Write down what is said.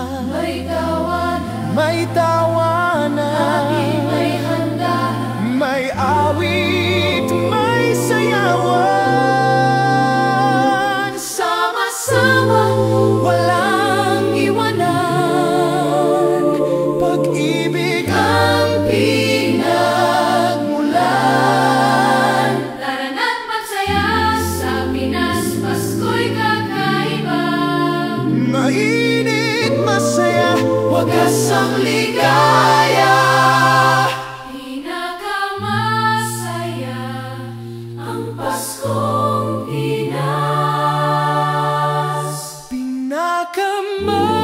May tawanan, may tawanan, lagi may handa, may awit, may sayawan. sama-sama, Walang iwanan, pag-ibig ang pinagmulan. Tara na't magsaya sa Pinas, Pasko'y kakaiba. Mainit, masaya, wagas ang ligaya. Pinakamasaya ang Paskong Pinas. Pinakamasaya